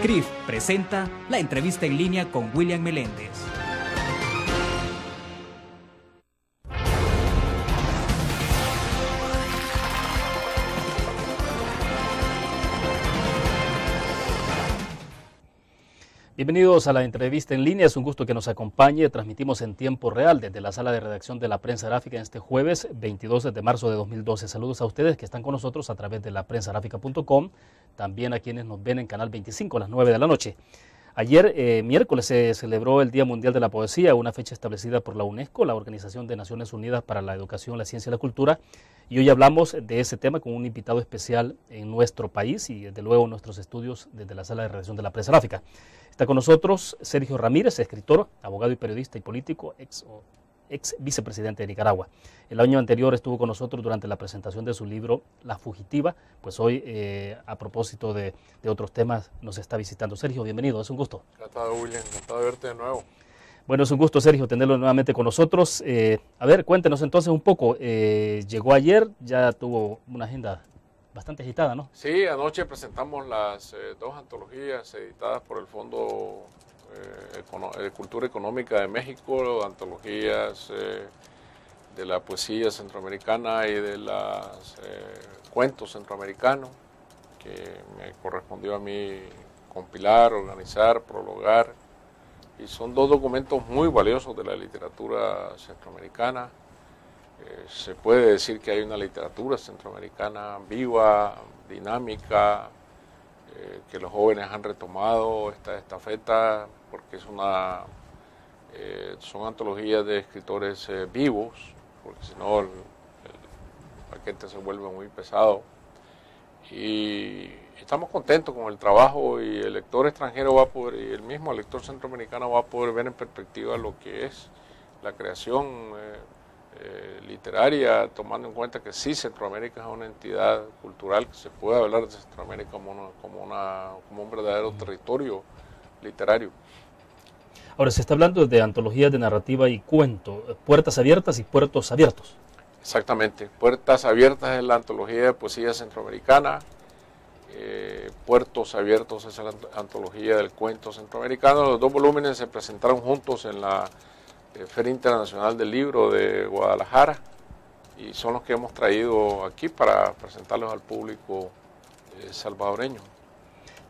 CRIF presenta la entrevista en línea con William Meléndez. Bienvenidos a la entrevista en línea, es un gusto que nos acompañe. Transmitimos en tiempo real desde la sala de redacción de la Prensa Gráfica en este jueves 22 de marzo de 2012. Saludos a ustedes que están con nosotros a través de la prensagráfica.com, también a quienes nos ven en Canal 25 a las 9 de la noche. Ayer, miércoles, se celebró el Día Mundial de la Poesía, una fecha establecida por la UNESCO, la Organización de Naciones Unidas para la Educación, la Ciencia y la Cultura, y hoy hablamos de ese tema con un invitado especial en nuestro país y desde luego en nuestros estudios desde la sala de redacción de la Prensa Gráfica. Está con nosotros Sergio Ramírez, escritor, abogado y periodista y político, ex vicepresidente de Nicaragua. El año anterior estuvo con nosotros durante la presentación de su libro La Fugitiva, pues hoy a propósito de otros temas nos está visitando. Sergio, bienvenido, es un gusto. Encantado, William, encantado de verte de nuevo. Bueno, es un gusto, Sergio, tenerlo nuevamente con nosotros. A ver, cuéntenos entonces un poco, llegó ayer, ya tuvo una agenda bastante agitada, ¿no? Sí, anoche presentamos las dos antologías editadas por el Fondo de Cultura Económica de México, antologías de la poesía centroamericana y de los cuentos centroamericanos, que me correspondió a mí compilar, organizar, prologar, y son dos documentos muy valiosos de la literatura centroamericana. Se puede decir que hay una literatura centroamericana viva, dinámica, que los jóvenes han retomado esta estafeta, porque son antologías de escritores vivos, porque si no el paquete se vuelve muy pesado. Y estamos contentos con el trabajo, y el lector extranjero va a poder, y el mismo lector centroamericano va a poder ver en perspectiva lo que es la creación literaria, tomando en cuenta que sí, Centroamérica es una entidad cultural, que se puede hablar de Centroamérica como un verdadero territorio literario. Ahora, se está hablando de antologías de narrativa y cuento, puertas abiertas y puertos abiertos. Exactamente, Puertas Abiertas es la antología de poesía centroamericana, Puertos Abiertos es la antología del cuento centroamericano. Los dos volúmenes se presentaron juntos en la Feria Internacional del Libro de Guadalajara, y son los que hemos traído aquí para presentarlos al público salvadoreño.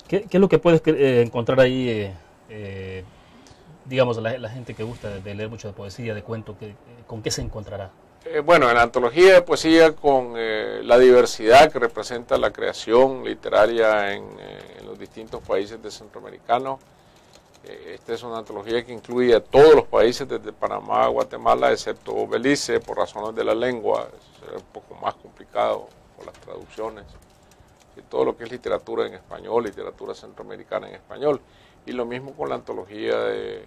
¿Qué es lo que puedes encontrar ahí, digamos, la gente que gusta de leer mucho de poesía, de cuento, con qué se encontrará? Bueno, en la antología de poesía, con la diversidad que representa la creación literaria en los distintos países de centroamericanos. Esta es una antología que incluye a todos los países desde Panamá a Guatemala, excepto Belice, por razones de la lengua. Es un poco más complicado por las traducciones. Y todo lo que es literatura en español, literatura centroamericana en español. Y lo mismo con la antología del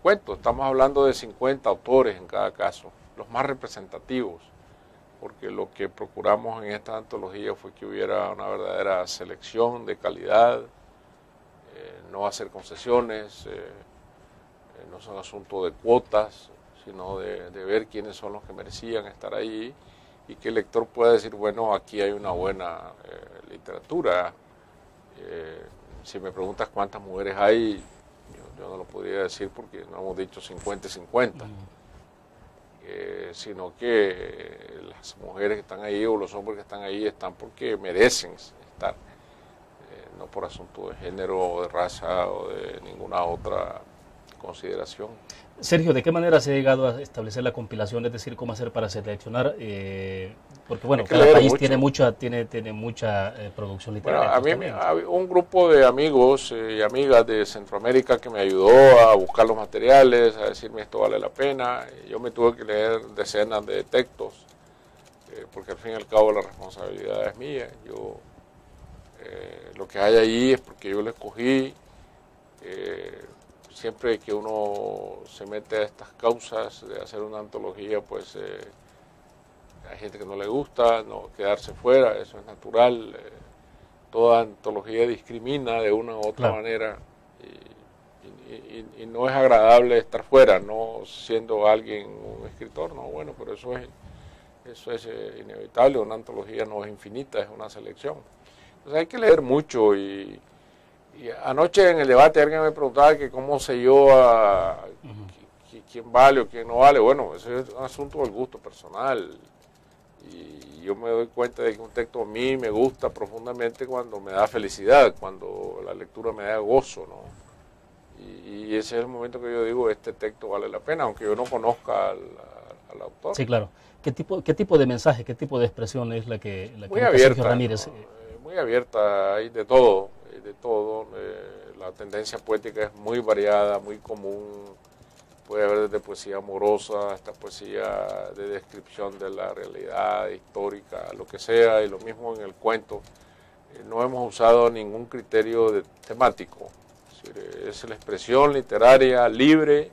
cuento. Estamos hablando de 50 autores en cada caso, los más representativos, porque lo que procuramos en esta antología fue que hubiera una verdadera selección de calidad, no hacer concesiones, no es un asunto de cuotas, sino de ver quiénes son los que merecían estar ahí, y que el lector pueda decir, bueno, aquí hay una buena literatura. Si me preguntas cuántas mujeres hay, yo no lo podría decir porque no hemos dicho 50 y 50, sino que las mujeres que están ahí o los hombres que están ahí están porque merecen estar. No por asunto de género o de raza o de ninguna otra consideración. Sergio, ¿de qué manera se ha llegado a establecer la compilación? Es decir, ¿cómo hacer para seleccionar? Porque bueno, cada país tiene mucha producción literaria. Bueno, a mí un grupo de amigos y amigas de Centroamérica que me ayudó a buscar los materiales, a decirme esto vale la pena. Yo me tuve que leer decenas de textos, porque al fin y al cabo la responsabilidad es mía. Lo que hay ahí es porque yo lo escogí. Siempre que uno se mete a estas causas de hacer una antología, pues hay gente que no le gusta, no quedarse fuera, eso es natural. Toda antología discrimina de una u otra manera, y no es agradable estar fuera, no siendo alguien un escritor, no, bueno, pero eso es inevitable. Una antología no es infinita, es una selección. Entonces hay que leer mucho, y Y anoche en el debate alguien me preguntaba que cómo sé yo quién vale o quién no vale. Bueno, ese es un asunto del gusto personal. Y yo me doy cuenta de que un texto a mí me gusta profundamente cuando me da felicidad, cuando la lectura me da gozo, ¿no? Y ese es el momento que yo digo, este texto vale la pena, aunque yo no conozca al autor. Sí, claro. ¿Qué tipo de mensaje, qué tipo de expresión es la que muy abierta, Sergio Ramírez? ¿no? Muy abierta, hay de todo, la tendencia poética es muy variada, muy común. Puede haber desde poesía amorosa hasta poesía de descripción de la realidad histórica, lo que sea, y lo mismo en el cuento. No hemos usado ningún criterio temático. Es la expresión literaria libre,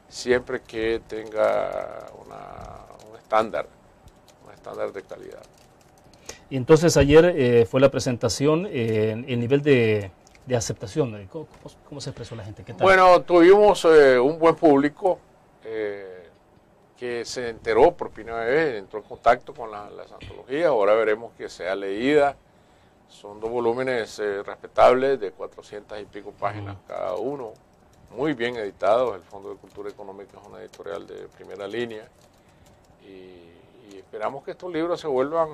siempre que tenga un estándar de calidad. Y entonces ayer fue la presentación, el nivel de aceptación, ¿cómo se expresó la gente? ¿Qué tal? Bueno, tuvimos un buen público que se enteró por primera vez, entró en contacto con las antologías, ahora veremos que sea leída. Son 2 volúmenes respetables de 400 y pico páginas cada uno, muy bien editados. El Fondo de Cultura Económica es una editorial de primera línea y esperamos que estos libros se vuelvan,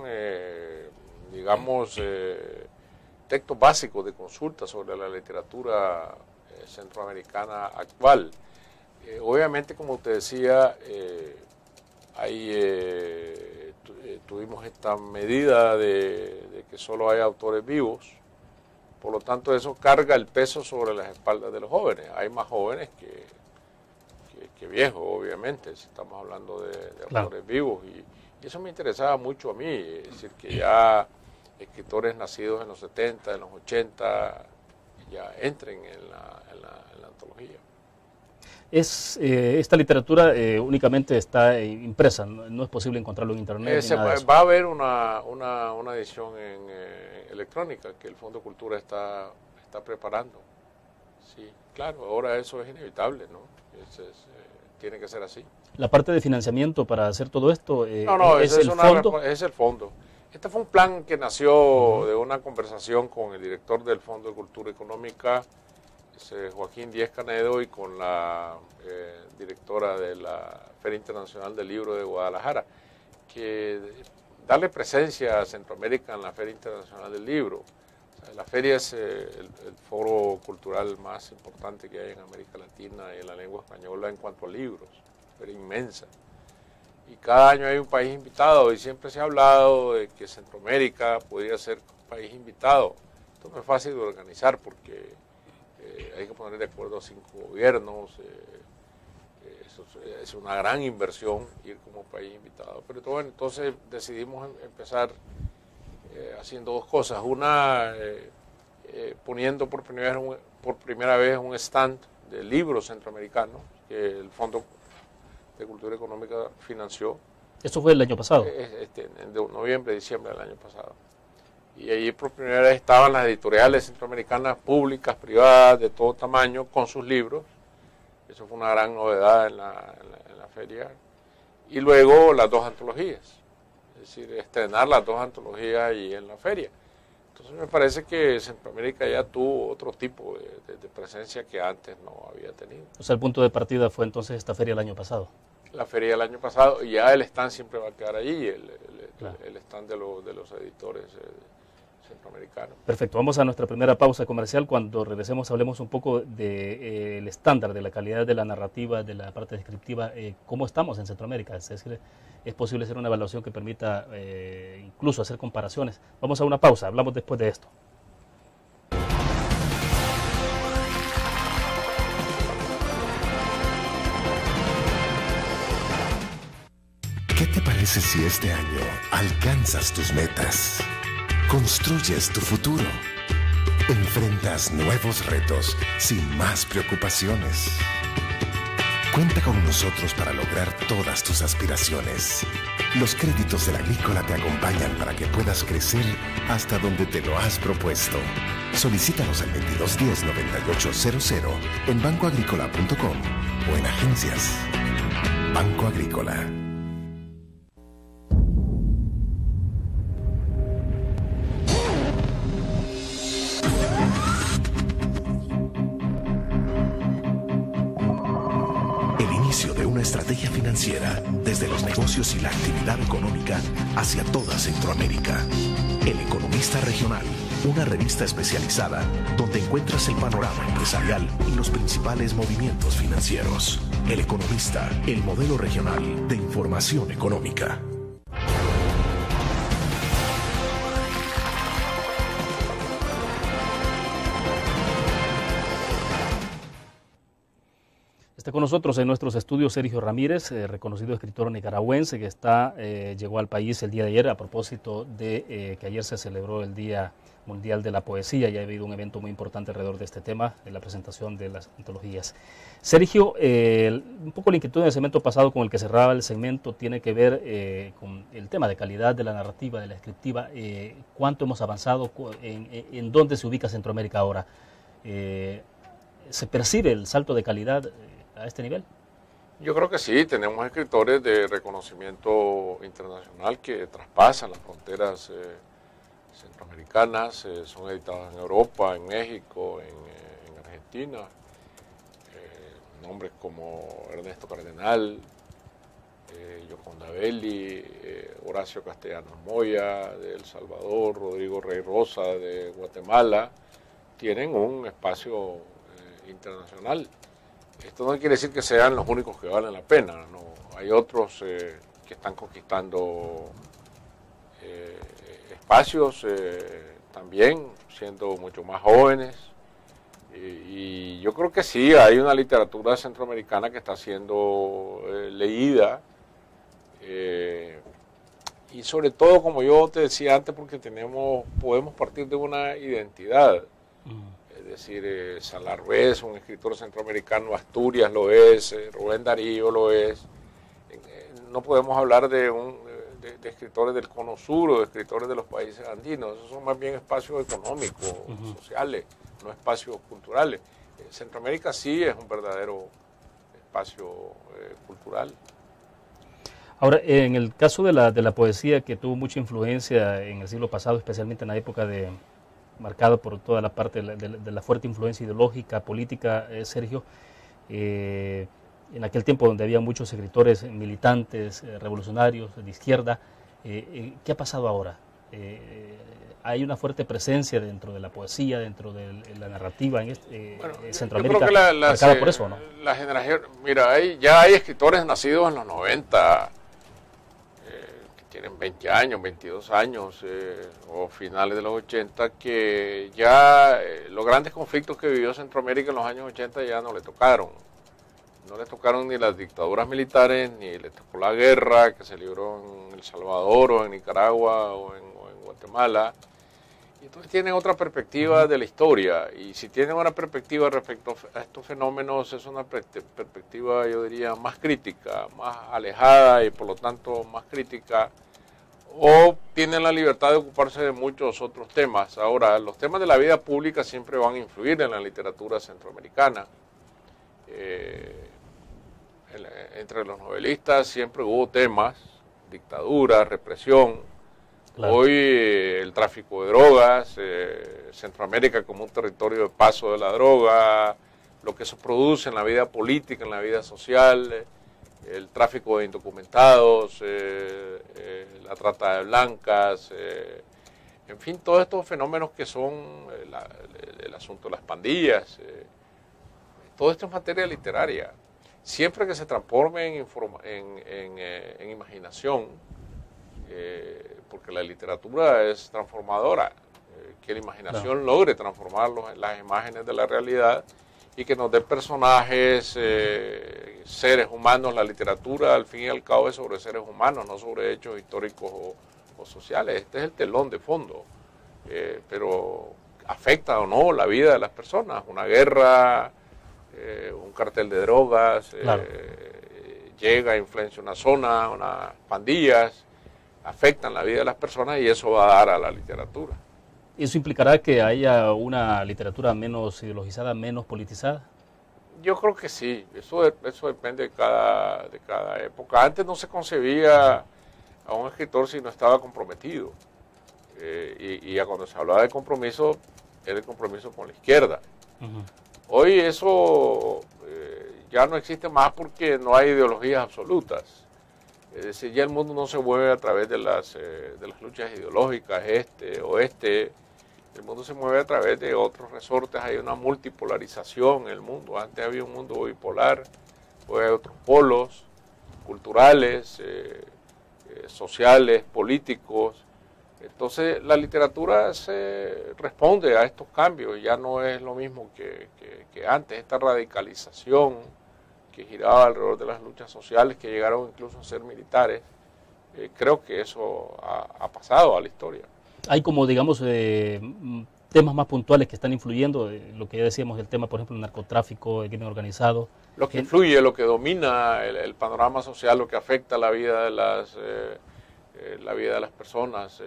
textos básicos de consulta sobre la literatura centroamericana actual. Obviamente, como te decía, tuvimos esta medida de que solo hay autores vivos, por lo tanto eso carga el peso sobre las espaldas de los jóvenes. Hay más jóvenes que viejos, obviamente, si estamos hablando de autores vivos, y eso me interesaba mucho a mí, es decir, que ya escritores nacidos en los 70, en los 80, ya entren en la antología. Esta literatura únicamente está impresa, no es posible encontrarlo en internet. Va a haber una edición electrónica que el Fondo de Cultura está preparando. Sí, claro, ahora eso es inevitable, ¿no? Tiene que ser así. La parte de financiamiento para hacer todo esto es el fondo. Este fue un plan que nació de una conversación con el director del Fondo de Cultura Económica, Joaquín Díez Canedo, y con la directora de la Feria Internacional del Libro de Guadalajara, que darle presencia a Centroamérica en la Feria Internacional del Libro. O sea, la feria es el foro cultural más importante que hay en América Latina y en la lengua española en cuanto a libros, feria inmensa. Y cada año hay un país invitado, y siempre se ha hablado de que Centroamérica podría ser un país invitado. Esto no es fácil de organizar porque hay que poner de acuerdo a 5 gobiernos, eso es una gran inversión ir como país invitado. Pero bueno, entonces decidimos empezar haciendo 2 cosas. Una, poniendo por primera vez un stand de libros centroamericanos que el Fondo de Cultura Económica financió. ¿Eso fue el año pasado? En noviembre, diciembre del año pasado. Y allí por primera vez estaban las editoriales centroamericanas públicas, privadas, de todo tamaño, con sus libros. Eso fue una gran novedad en la feria. Y luego las 2 antologías, es decir, estrenar las 2 antologías allí en la feria. Entonces me parece que Centroamérica ya tuvo otro tipo de presencia que antes no había tenido. O sea, el punto de partida fue entonces esta feria el año pasado. La feria del año pasado, y ya el stand siempre va a quedar allí, el stand de los editores centroamericanos. Perfecto, vamos a nuestra primera pausa comercial. Cuando regresemos hablemos un poco del estándar, de la calidad de la narrativa, de la parte descriptiva, cómo estamos en Centroamérica. Es decir, es posible hacer una evaluación que permita incluso hacer comparaciones. Vamos a una pausa, hablamos después de esto. ¿Qué te parece si este año alcanzas tus metas? Construyes tu futuro. Enfrentas nuevos retos sin más preocupaciones. Cuenta con nosotros para lograr todas tus aspiraciones. Los créditos del Agrícola te acompañan para que puedas crecer hasta donde te lo has propuesto. Solicítalos al 2210-9800 en bancoagricola.com o en agencias. Banco Agrícola. financiera, desde los negocios y la actividad económica hacia toda Centroamérica. El Economista Regional, una revista especializada donde encuentras el panorama empresarial y los principales movimientos financieros. El Economista, el modelo regional de información económica. Está con nosotros en nuestros estudios Sergio Ramírez, reconocido escritor nicaragüense que llegó al país el día de ayer a propósito de que ayer se celebró el Día Mundial de la Poesía y ha habido un evento muy importante alrededor de este tema, de la presentación de las antologías. Sergio, un poco la inquietud en el segmento pasado con el que cerraba el segmento tiene que ver con el tema de calidad de la narrativa, de la escriptiva. ¿Cuánto hemos avanzado? ¿En dónde se ubica Centroamérica ahora? ¿Se percibe el salto de calidad a este nivel? Yo creo que sí, tenemos escritores de reconocimiento internacional que traspasan las fronteras centroamericanas, son editados en Europa, en México, en Argentina, nombres como Ernesto Cardenal, Yoconda Belli, Horacio Castellanos Moya de El Salvador, Rodrigo Rey Rosa de Guatemala, tienen un espacio internacional. Esto no quiere decir que sean los únicos que valen la pena, no. Hay otros que están conquistando espacios también, siendo mucho más jóvenes. Y yo creo que sí, hay una literatura centroamericana que está siendo leída. Y sobre todo, como yo te decía antes, porque podemos partir de una identidad. Es decir, Salarvé es un escritor centroamericano, Asturias lo es, Rubén Darío lo es. No podemos hablar de escritores del Cono Sur o de escritores de los países andinos. Esos son más bien espacios económicos, sociales, no espacios culturales. Centroamérica sí es un verdadero espacio cultural. Ahora, en el caso de la poesía, que tuvo mucha influencia en el siglo pasado, especialmente en la época marcado por toda la parte de la fuerte influencia ideológica, política, Sergio, en aquel tiempo donde había muchos escritores militantes, revolucionarios, de izquierda, ¿qué ha pasado ahora? ¿Hay una fuerte presencia dentro de la poesía, dentro de la narrativa en Centroamérica? Yo creo que marcada por eso, ¿no? La generación, mira, ya hay escritores nacidos en los 90, tienen 20 años, 22 años, o finales de los 80, que ya los grandes conflictos que vivió Centroamérica en los años 80 ya no le tocaron. No le tocaron ni las dictaduras militares, ni le tocó la guerra que se libró en El Salvador, o en Nicaragua, o en Guatemala. Y entonces tienen otra perspectiva de la historia. Y si tienen una perspectiva respecto a estos fenómenos, es una perspectiva, yo diría, más crítica, más alejada y por lo tanto más crítica, o tienen la libertad de ocuparse de muchos otros temas. Ahora, los temas de la vida pública siempre van a influir en la literatura centroamericana. Entre los novelistas siempre hubo temas, dictadura, represión. Claro. Hoy el tráfico de drogas, Centroamérica como un territorio de paso de la droga, lo que se produce en la vida política, en la vida social, el tráfico de indocumentados, la trata de blancas, en fin, todos estos fenómenos que son el asunto de las pandillas, todo esto es materia literaria. Siempre que se transforme en imaginación, porque la literatura es transformadora, que la imaginación logre transformar las imágenes de la realidad y que nos dé personajes, seres humanos. La literatura al fin y al cabo es sobre seres humanos, no sobre hechos históricos o sociales. Este es el telón de fondo, pero afecta o no la vida de las personas. Una guerra, un cartel de drogas, llega, influencia una zona, unas pandillas, afectan la vida de las personas y eso va a dar a la literatura. ¿Eso implicará que haya una literatura menos ideologizada, menos politizada? Yo creo que sí, eso depende de cada época. Antes no se concebía a un escritor si no estaba comprometido, y cuando se hablaba de compromiso, era el compromiso con la izquierda. Hoy eso ya no existe más porque no hay ideologías absolutas. Es decir, ya el mundo no se mueve a través de las luchas ideológicas, este, oeste. El mundo se mueve a través de otros resortes. Hay una multipolarización en el mundo. Antes había un mundo bipolar, hoy hay otros polos culturales, sociales, políticos. Entonces la literatura se responde a estos cambios. Ya no es lo mismo que antes. Esta radicalización que giraba alrededor de las luchas sociales, que llegaron incluso a ser militares, creo que eso ha pasado a la historia. Hay como, digamos, temas más puntuales que están influyendo, lo que ya decíamos del tema, por ejemplo, el narcotráfico, el crimen organizado. Lo que influye, lo que domina el panorama social, lo que afecta la vida de las personas.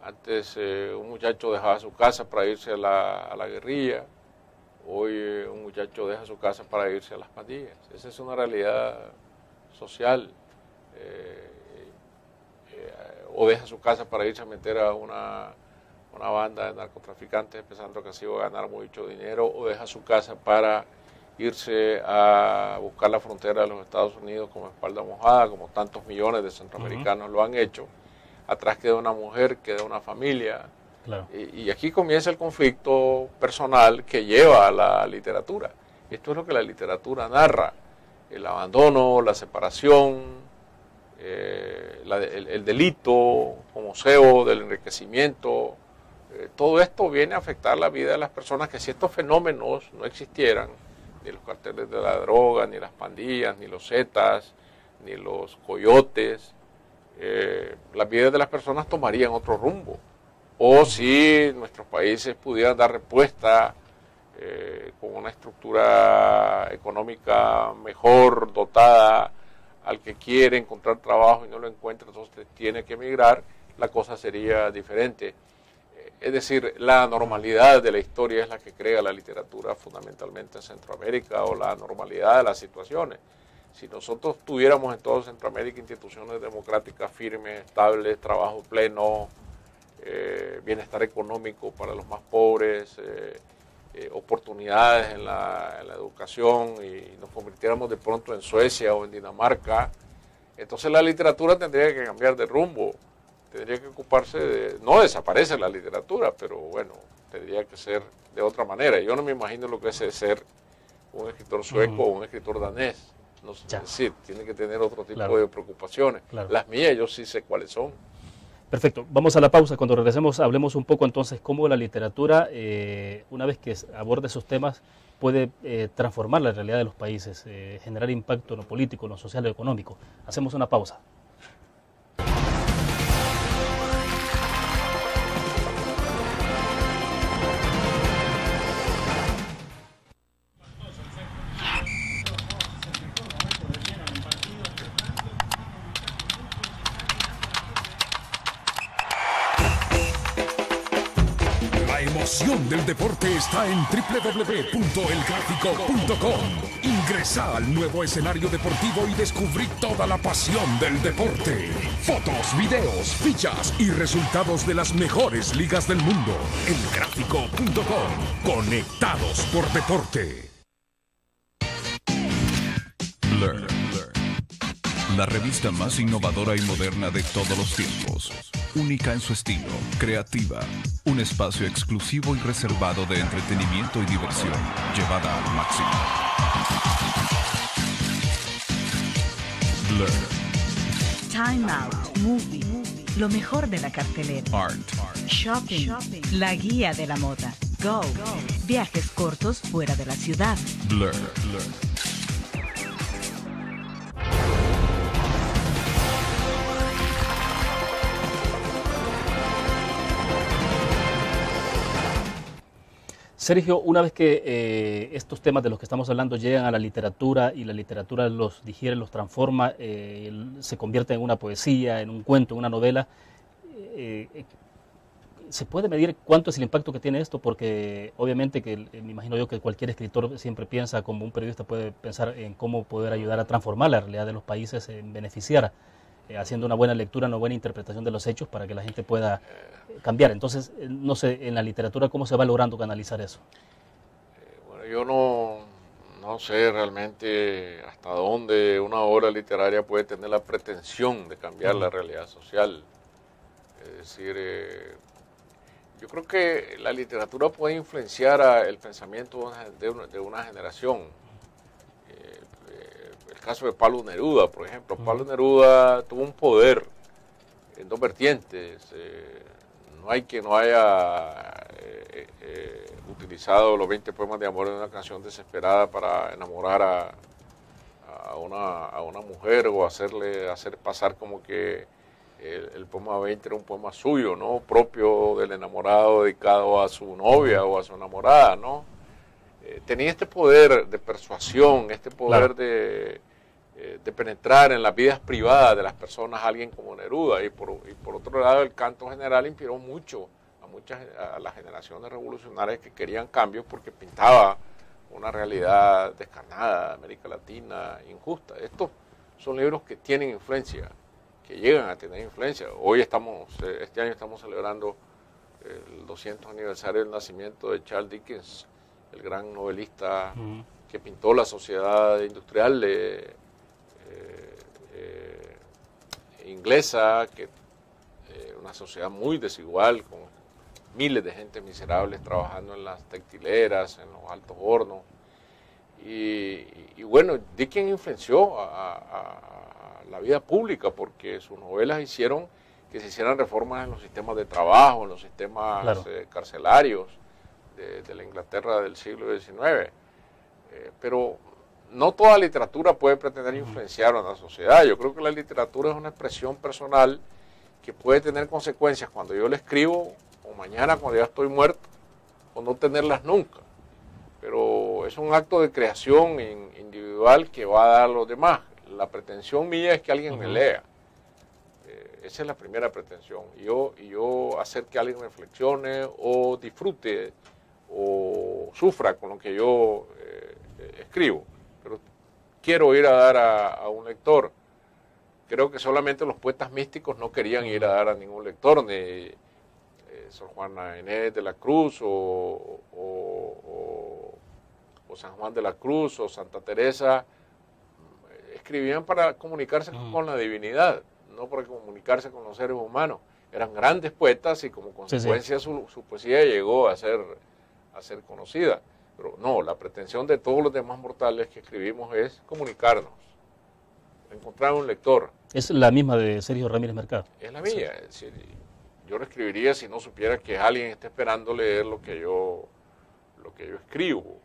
Antes un muchacho dejaba su casa para irse a la guerrilla. Hoy un muchacho deja su casa para irse a las pandillas. Esa es una realidad social. O deja su casa para irse a meter a una banda de narcotraficantes pensando que así va a ganar mucho dinero, o deja su casa para irse a buscar la frontera de los Estados Unidos como espalda mojada, como tantos millones de centroamericanos lo han hecho. Atrás queda una mujer, queda una familia. Claro. Y aquí comienza el conflicto personal que lleva a la literatura. Esto es lo que la literatura narra: el abandono, la separación, el delito como cebo del enriquecimiento. Todo esto viene a afectar la vida de las personas, que si estos fenómenos no existieran, ni los carteles de la droga, ni las pandillas, ni los zetas, ni los coyotes, las vidas de las personas tomarían otro rumbo. O si nuestros países pudieran dar respuesta con una estructura económica mejor dotada al que quiere encontrar trabajo y no lo encuentra, entonces tiene que emigrar, la cosa sería diferente. Es decir, la normalidad de la historia es la que crea la literatura fundamentalmente en Centroamérica, o la normalidad de las situaciones. Si nosotros tuviéramos en toda Centroamérica instituciones democráticas firmes, estables, trabajo pleno, bienestar económico para los más pobres, oportunidades en la educación, y nos convirtiéramos de pronto en Suecia o en Dinamarca, entonces la literatura tendría que cambiar de rumbo, tendría que ocuparse no desaparece la literatura, pero bueno, tendría que ser de otra manera. Yo no me imagino lo que es ser un escritor sueco o un escritor danés. No sé, es decir, tiene que tener otro tipo de preocupaciones. Las mías yo sí sé cuáles son. Perfecto, vamos a la pausa. Cuando regresemos hablemos un poco entonces cómo la literatura, una vez que aborde esos temas, puede transformar la realidad de los países, generar impacto en lo político, en lo social y económico. Hacemos una pausa. La emoción del deporte está en www.elgráfico.com. Ingresa al nuevo escenario deportivo y descubrí toda la pasión del deporte. Fotos, videos, fichas y resultados de las mejores ligas del mundo. Elgráfico.com. Conectados por deporte. Blur. La revista más innovadora y moderna de todos los tiempos. Única en su estilo, creativa. Un espacio exclusivo y reservado de entretenimiento y diversión, llevada al máximo. Blur. Time Out, Movie, lo mejor de la cartelera. Art. Shopping, la guía de la moda. Go, viajes cortos fuera de la ciudad. Blur. Sergio, una vez que estos temas de los que estamos hablando llegan a la literatura y la literatura los digiere, los transforma, se convierte en una poesía, en un cuento, en una novela, ¿se puede medir cuánto es el impacto que tiene esto? Porque obviamente que me imagino yo que cualquier escritor siempre piensa, como un periodista puede pensar en cómo poder ayudar a transformar la realidad de los países, en beneficiar, haciendo una buena lectura, una buena interpretación de los hechos para que la gente pueda cambiar. Entonces, no sé, en la literatura, ¿cómo se va logrando canalizar eso? Bueno, yo no No sé realmente hasta dónde una obra literaria puede tener la pretensión de cambiar la realidad social. Es decir, yo creo que la literatura puede influenciar el pensamiento de una generación. El caso de Pablo Neruda, por ejemplo. Pablo Neruda tuvo un poder en dos vertientes. No hay quien no haya utilizado los 20 poemas de amor en una canción desesperada para enamorar a una mujer o hacer pasar como que el poema 20 era un poema suyo, ¿no? Propio del enamorado dedicado a su novia o a su enamorada, ¿no? Tenía este poder de persuasión, este poder de penetrar en las vidas privadas de las personas, alguien como Neruda, y por otro lado el canto general inspiró mucho a las generaciones revolucionarias que querían cambios porque pintaba una realidad descarnada de América Latina, injusta. Estos son libros que tienen influencia, que llegan a tener influencia. Este año estamos celebrando el 200 aniversario del nacimiento de Charles Dickens, el gran novelista que pintó la sociedad industrial inglesa, una sociedad muy desigual, con miles de gente miserables trabajando en las textileras, en los altos hornos. Y bueno, Dickens influenció a la vida pública porque sus novelas hicieron que se hicieran reformas en los sistemas de trabajo, en los sistemas carcelarios de la Inglaterra del siglo XIX. Pero no toda literatura puede pretender influenciar a una sociedad. Yo creo que la literatura es una expresión personal que puede tener consecuencias cuando yo la escribo o mañana cuando ya estoy muerto o no tenerlas nunca. Pero es un acto de creación individual que va a dar a los demás. La pretensión mía es que alguien me lea. Esa es la primera pretensión. Y yo hacer que alguien reflexione o disfrute o sufra con lo que yo escribo. Pero quiero ir a dar a un lector. Creo que solamente los poetas místicos no querían ir a dar a ningún lector, ni Sor Juana Inés de la Cruz o San Juan de la Cruz o Santa Teresa. Escribían para comunicarse con la divinidad, no para comunicarse con los seres humanos. Eran grandes poetas y como consecuencia su poesía llegó a ser conocida. Pero no, la pretensión de todos los demás mortales que escribimos es comunicarnos, encontrar un lector. Es la misma de Sergio Ramírez Mercado. Es la mía. Es decir, yo lo escribiría si no supiera que alguien está esperando leer lo que yo escribo.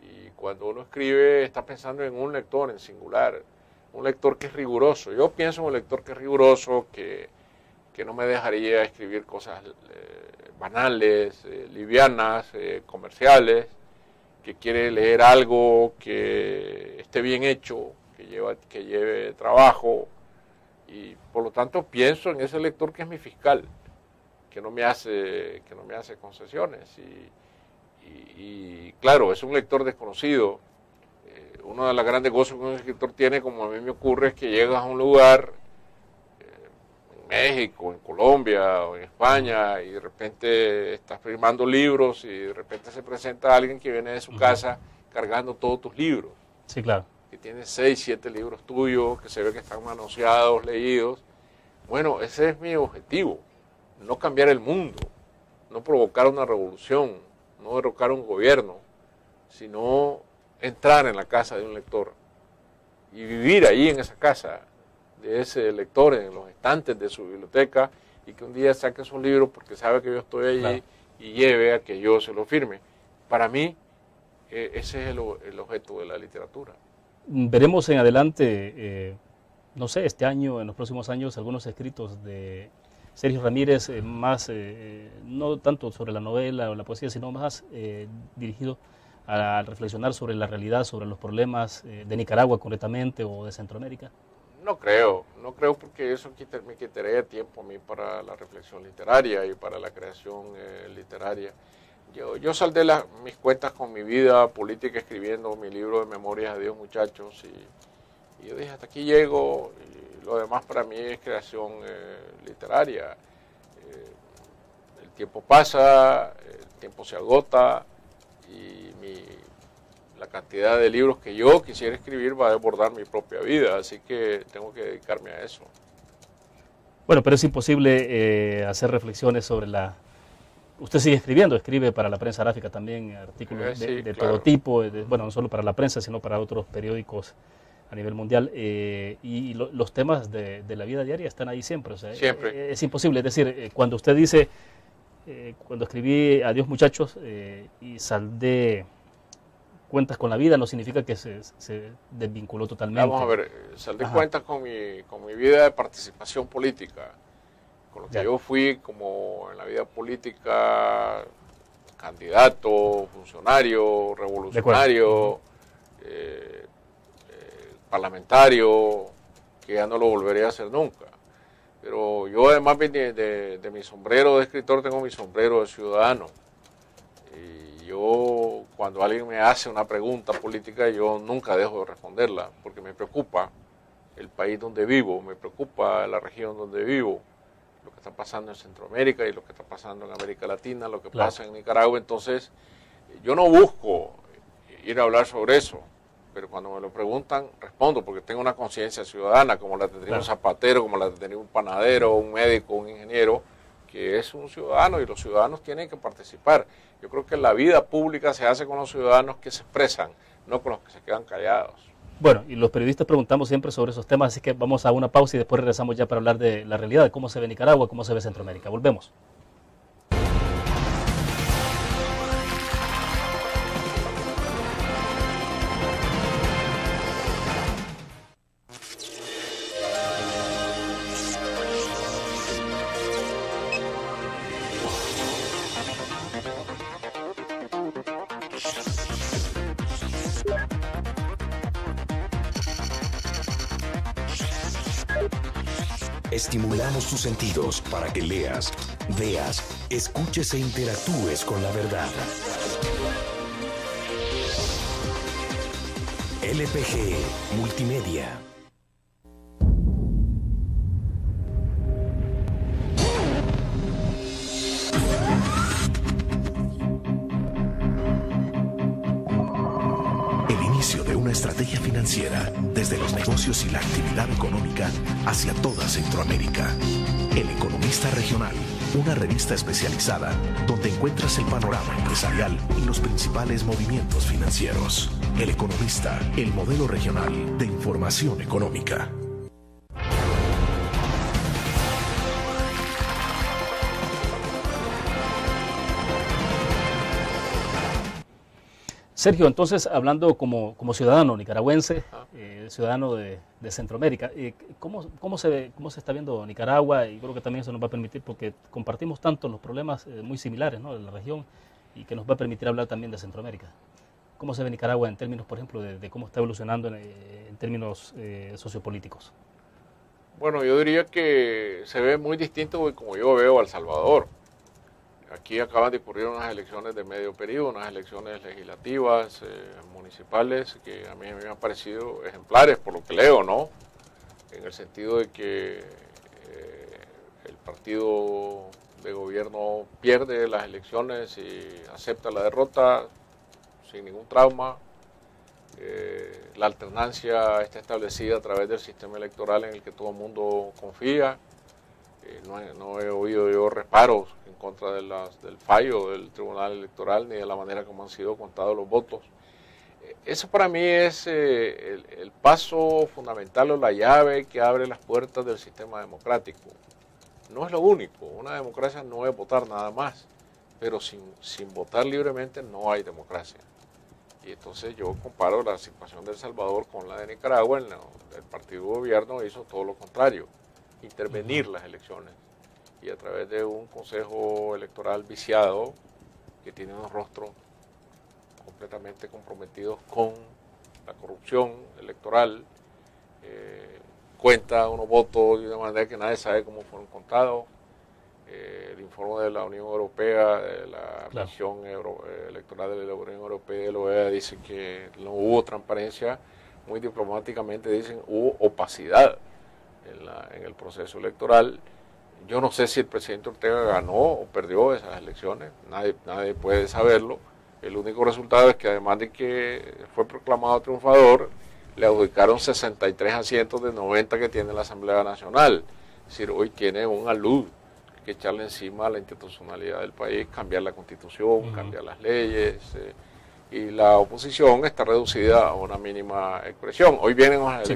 Y cuando uno escribe está pensando en un lector en singular, un lector que es riguroso. Yo pienso en un lector que es riguroso, que no me dejaría escribir cosas banales, livianas, comerciales, que quiere leer algo que esté bien hecho, que lleve trabajo, y por lo tanto pienso en ese lector que es mi fiscal, que no me hace concesiones. Y claro, es un lector desconocido. Uno de los grandes gozos que un escritor tiene, como a mí me ocurre, es que llegas a un lugar, en México, en Colombia o en España, y de repente estás firmando libros y de repente se presenta alguien que viene de su casa cargando todos tus libros. Sí, claro. Que tiene 6, 7 libros tuyos, que se ve que están manoseados, leídos. Bueno, ese es mi objetivo, no cambiar el mundo, no provocar una revolución, no derrocar un gobierno, sino entrar en la casa de un lector y vivir ahí en esa casa de ese lector, en los estantes de su biblioteca, y que un día saque su libro porque sabe que yo estoy allí y lleve a que yo se lo firme. Para mí, ese es el objeto de la literatura. Veremos en adelante, no sé, este año, en los próximos años, algunos escritos de Sergio Ramírez, más, no tanto sobre la novela o la poesía, sino más dirigido a reflexionar sobre la realidad, sobre los problemas de Nicaragua concretamente o de Centroamérica. No creo porque eso me quitaría tiempo a mí para la reflexión literaria y para la creación literaria. Yo saldé mis cuentas con mi vida política escribiendo mi libro de memorias Adiós muchachos, y yo dije hasta aquí llego, y lo demás para mí es creación literaria. El tiempo pasa, el tiempo se agota y la cantidad de libros que yo quisiera escribir va a desbordar mi propia vida, así que tengo que dedicarme a eso. Bueno, pero es imposible hacer reflexiones sobre la... Usted sigue escribiendo, escribe para la prensa gráfica también artículos Sí, de claro. todo tipo, bueno, no solo para la prensa, sino para otros periódicos a nivel mundial, y los temas de la vida diaria están ahí siempre. O sea, Siempre. es imposible, es decir, cuando usted dice, cuando escribí Adiós muchachos y saldé cuentas con la vida, no significa que se desvinculó totalmente. Vamos a ver, saldé Ajá. cuentas con mi vida de participación política, con lo que Ya. yo fui como en la vida política, candidato, funcionario, revolucionario, parlamentario, que ya no lo volvería a hacer nunca. Pero yo además de mi sombrero de escritor, tengo mi sombrero de ciudadano. Y yo, cuando alguien me hace una pregunta política, yo nunca dejo de responderla, porque me preocupa el país donde vivo, me preocupa la región donde vivo, lo que está pasando en Centroamérica y lo que está pasando en América Latina, lo que Claro. pasa en Nicaragua. Entonces, yo no busco ir a hablar sobre eso, pero cuando me lo preguntan, respondo, porque tengo una conciencia ciudadana, como la tendría Claro. un zapatero, como la tendría un panadero, un médico, un ingeniero, que es un ciudadano, y los ciudadanos tienen que participar. Yo creo que la vida pública se hace con los ciudadanos que se expresan, no con los que se quedan callados. Bueno, y los periodistas preguntamos siempre sobre esos temas, así que vamos a una pausa y después regresamos ya para hablar de la realidad, de cómo se ve Nicaragua, cómo se ve Centroamérica. Volvemos. Estimulamos tus sentidos para que leas, veas, escuches e interactúes con la verdad. LPG Multimedia. El inicio de una estrategia financiera desde los negocios y la actividad económica hacia toda Centroamérica. El Economista Regional, una revista especializada donde encuentras el panorama empresarial y los principales movimientos financieros. El Economista, el modelo regional de información económica. Sergio, entonces, hablando como ciudadano nicaragüense, ciudadano de Centroamérica, ¿cómo se está viendo Nicaragua? Y creo que también eso nos va a permitir, porque compartimos tanto los problemas muy similares, ¿no?, de la región, y que nos va a permitir hablar también de Centroamérica. ¿Cómo se ve Nicaragua en términos, por ejemplo, de cómo está evolucionando en términos sociopolíticos? Bueno, yo diría que se ve muy distinto de como yo veo a El Salvador. Aquí acaban de ocurrir unas elecciones de medio periodo, unas elecciones legislativas, municipales, que a mí me han parecido ejemplares por lo que leo, ¿no? En el sentido de que el partido de gobierno pierde las elecciones y acepta la derrota sin ningún trauma. La alternancia está establecida a través del sistema electoral en el que todo el mundo confía. No he oído yo reparos en contra del fallo del Tribunal Electoral ni de la manera como han sido contados los votos. Eso para mí es el paso fundamental o la llave que abre las puertas del sistema democrático. No es lo único, una democracia no es votar nada más, pero sin votar libremente no hay democracia. Y entonces yo comparo la situación de El Salvador con la de Nicaragua. El partido de gobierno hizo todo lo contrario, intervenir las elecciones, y a través de un consejo electoral viciado que tiene unos rostros completamente comprometidos con la corrupción electoral, cuenta unos votos de una manera que nadie sabe cómo fueron contados. El informe de la Unión Europea, de la Comisión Electoral de la Unión Europea y de la OEA dice que no hubo transparencia. Muy diplomáticamente dicen hubo opacidad en el proceso electoral. Yo no sé si el presidente Ortega ganó o perdió esas elecciones, nadie puede saberlo. El único resultado es que además de que fue proclamado triunfador, le adjudicaron 63 asientos de 90 que tiene la Asamblea Nacional. Es decir, hoy tiene un alud que echarle encima a la institucionalidad del país, cambiar la Constitución, cambiar las leyes, y la oposición está reducida a una mínima expresión. Hoy vienen unas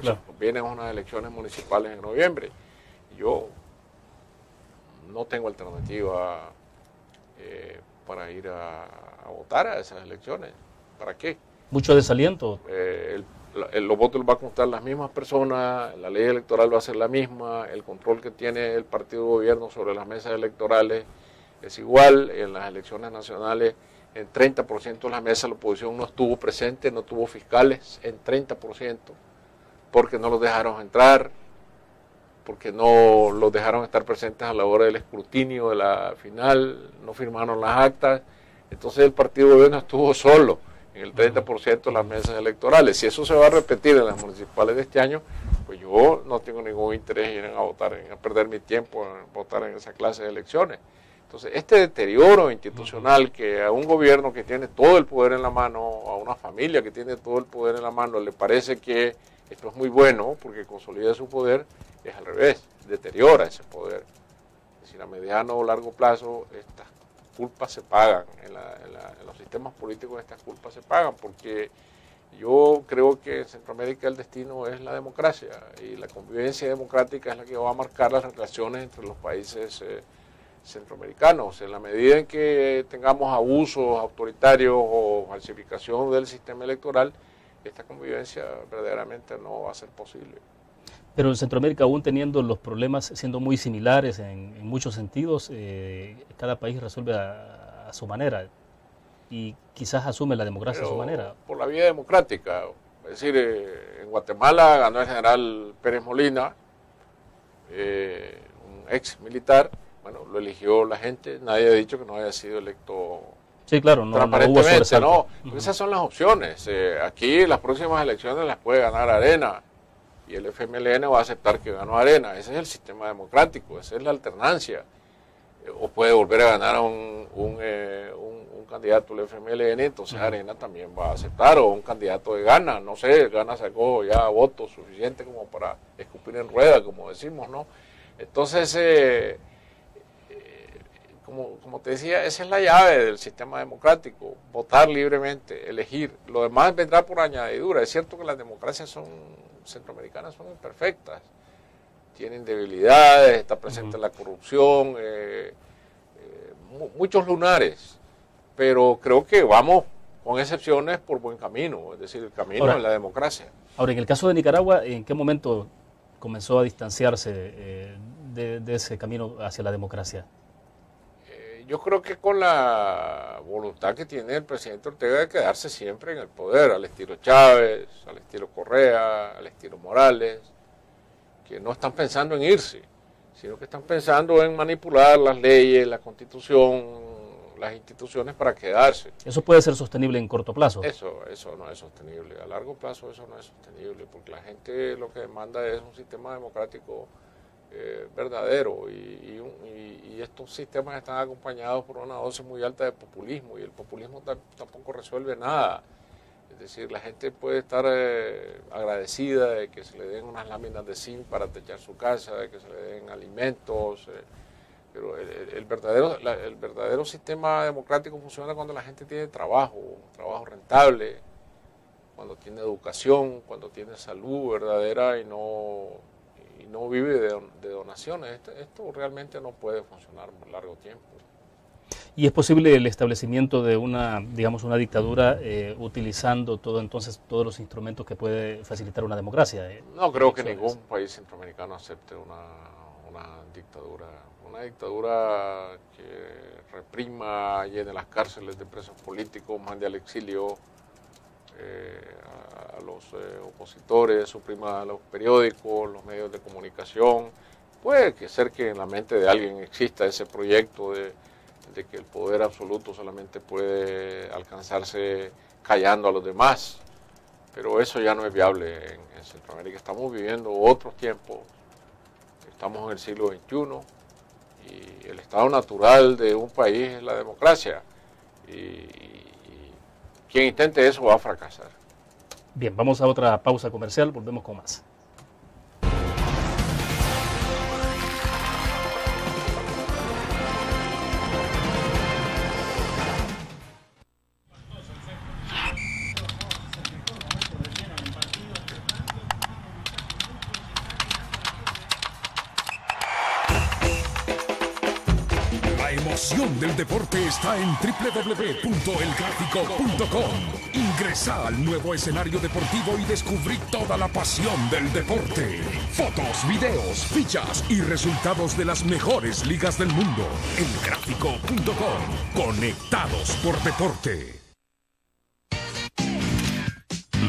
elecciones municipales en noviembre. Yo no tengo alternativa para ir a votar a esas elecciones. ¿Para qué? Mucho desaliento. Los votos los va a contar las mismas personas, la ley electoral va a ser la misma, el control que tiene el partido de gobierno sobre las mesas electorales es igual. En las elecciones nacionales, en 30% de las mesas la oposición no estuvo presente, no tuvo fiscales, en 30%, porque no los dejaron entrar, porque no los dejaron estar presentes a la hora del escrutinio de la final, no firmaron las actas. Entonces el partido de gobierno estuvo solo en el 30% de las mesas electorales. Si eso se va a repetir en las municipales de este año, pues yo no tengo ningún interés en ir a votar, en perder mi tiempo en votar en esa clase de elecciones. Entonces, este deterioro institucional que a un gobierno que tiene todo el poder en la mano, a una familia que tiene todo el poder en la mano, le parece que esto es muy bueno porque consolida su poder, es al revés, deteriora ese poder. Es decir, a mediano o largo plazo, estas culpas se pagan, en los sistemas políticos estas culpas se pagan, porque yo creo que en Centroamérica el destino es la democracia, y la convivencia democrática es la que va a marcar las relaciones entre los países centroamericanos. En la medida en que tengamos abusos autoritarios o falsificación del sistema electoral, esta convivencia verdaderamente no va a ser posible. Pero en Centroamérica, aún teniendo los problemas siendo muy similares en muchos sentidos, cada país resuelve a su manera y quizás asume la democracia a su manera. Por la vía democrática. Es decir, en Guatemala ganó el general Pérez Molina, un ex militar. Bueno, lo eligió la gente, nadie ha dicho que no haya sido electo. Sí, claro, no transparentemente, hubo sobresalto. no. Esas son las opciones. Aquí las próximas elecciones las puede ganar Arena, y el FMLN va a aceptar que ganó Arena. Ese es el sistema democrático, esa es la alternancia. O puede volver a ganar a un candidato del FMLN, entonces Arena también va a aceptar, o un candidato de Gana, no sé, Gana sacó ya votos suficientes como para escupir en rueda, como decimos, ¿no? Entonces, como te decía, esa es la llave del sistema democrático, votar libremente, elegir. Lo demás vendrá por añadidura. Es cierto que las democracias centroamericanas son imperfectas, tienen debilidades, está presente la corrupción, muchos lunares, pero creo que vamos, con excepciones, por buen camino, es decir, el camino de la democracia. Ahora, en el caso de Nicaragua, ¿en qué momento comenzó a distanciarse de ese camino hacia la democracia? Yo creo que con la voluntad que tiene el presidente Ortega de quedarse siempre en el poder, al estilo Chávez, al estilo Correa, al estilo Morales, que no están pensando en irse, sino que están pensando en manipular las leyes, la Constitución, las instituciones para quedarse. ¿Eso puede ser sostenible en corto plazo? Eso no es sostenible. A largo plazo eso no es sostenible, porque la gente lo que demanda es un sistema democrático verdadero, y estos sistemas están acompañados por una dosis muy alta de populismo, y el populismo tampoco resuelve nada. Es decir, la gente puede estar agradecida de que se le den unas láminas de zinc para techar su casa, de que se le den alimentos, pero el verdadero sistema democrático funciona cuando la gente tiene trabajo, un trabajo rentable, cuando tiene educación, cuando tiene salud verdadera y no vive de donaciones. Esto realmente no puede funcionar por largo tiempo. ¿Y es posible el establecimiento de una dictadura utilizando todos los instrumentos que puede facilitar una democracia? No creo que ningún país centroamericano acepte una dictadura. Una dictadura que reprima, llene las cárceles de presos políticos, mande al exilio a los opositores, suprima los periódicos, los medios de comunicación. Puede ser que en la mente de alguien exista ese proyecto de que el poder absoluto solamente puede alcanzarse callando a los demás, pero eso ya no es viable en Centroamérica. Estamos viviendo otros tiempos, estamos en el siglo XXI y el estado natural de un país es la democracia, y quien intente eso va a fracasar. Bien, vamos a otra pausa comercial, volvemos con más. La emoción del deporte está en www.elgráfico.com. Ingresa al nuevo escenario deportivo y descubrí toda la pasión del deporte. Fotos, videos, fichas y resultados de las mejores ligas del mundo. Elgráfico.com. Conectados por deporte.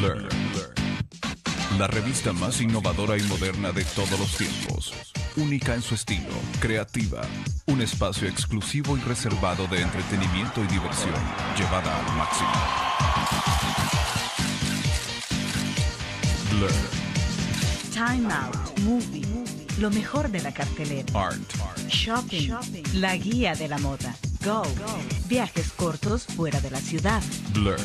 Learn. La revista más innovadora y moderna de todos los tiempos. Única en su estilo, creativa. Un espacio exclusivo y reservado de entretenimiento y diversión, llevada al máximo. Learn. Time Out, Movie, lo mejor de la cartelera. Art. Shopping, la guía de la moda. Go, viajes cortos fuera de la ciudad. Blur.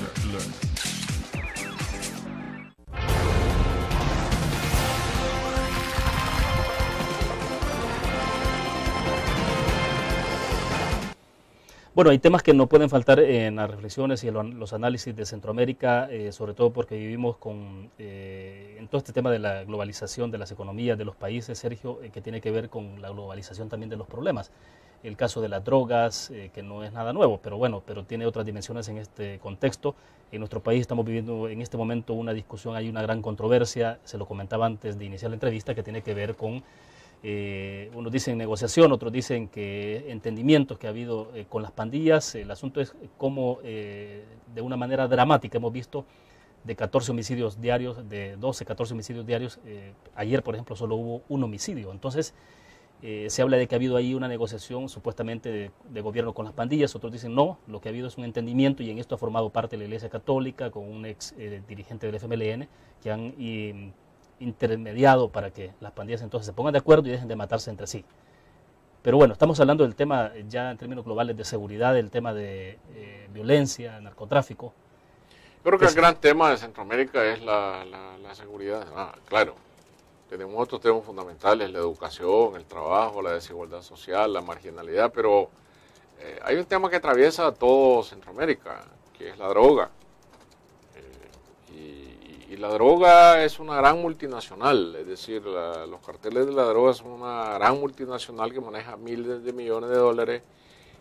Bueno, hay temas que no pueden faltar en las reflexiones y en los análisis de Centroamérica, sobre todo porque vivimos en todo este tema de la globalización de las economías de los países, Sergio, que tiene que ver con la globalización también de los problemas. El caso de las drogas, que no es nada nuevo, pero tiene otras dimensiones en este contexto. En nuestro país estamos viviendo en este momento una discusión, hay una gran controversia, se lo comentaba antes de iniciar la entrevista, que tiene que ver con... unos dicen negociación, otros dicen que entendimientos que ha habido con las pandillas. El asunto es cómo de una manera dramática hemos visto de 14 homicidios diarios, de 12, 14 homicidios diarios. Ayer, por ejemplo, solo hubo un homicidio. Entonces, se habla de que ha habido ahí una negociación supuestamente de gobierno con las pandillas. Otros dicen no, lo que ha habido es un entendimiento, y en esto ha formado parte la Iglesia Católica con un ex dirigente del FMLN que han intermediado para que las pandillas entonces se pongan de acuerdo y dejen de matarse entre sí. Pero bueno, estamos hablando del tema ya en términos globales de seguridad, el tema de violencia, narcotráfico. Yo creo que el gran tema de Centroamérica es la seguridad. Claro, tenemos otros temas fundamentales, la educación, el trabajo, la desigualdad social, la marginalidad, pero hay un tema que atraviesa a todo Centroamérica, que es la droga. Y la droga es una gran multinacional, es decir, los carteles de la droga son una gran multinacional que maneja miles de millones de dólares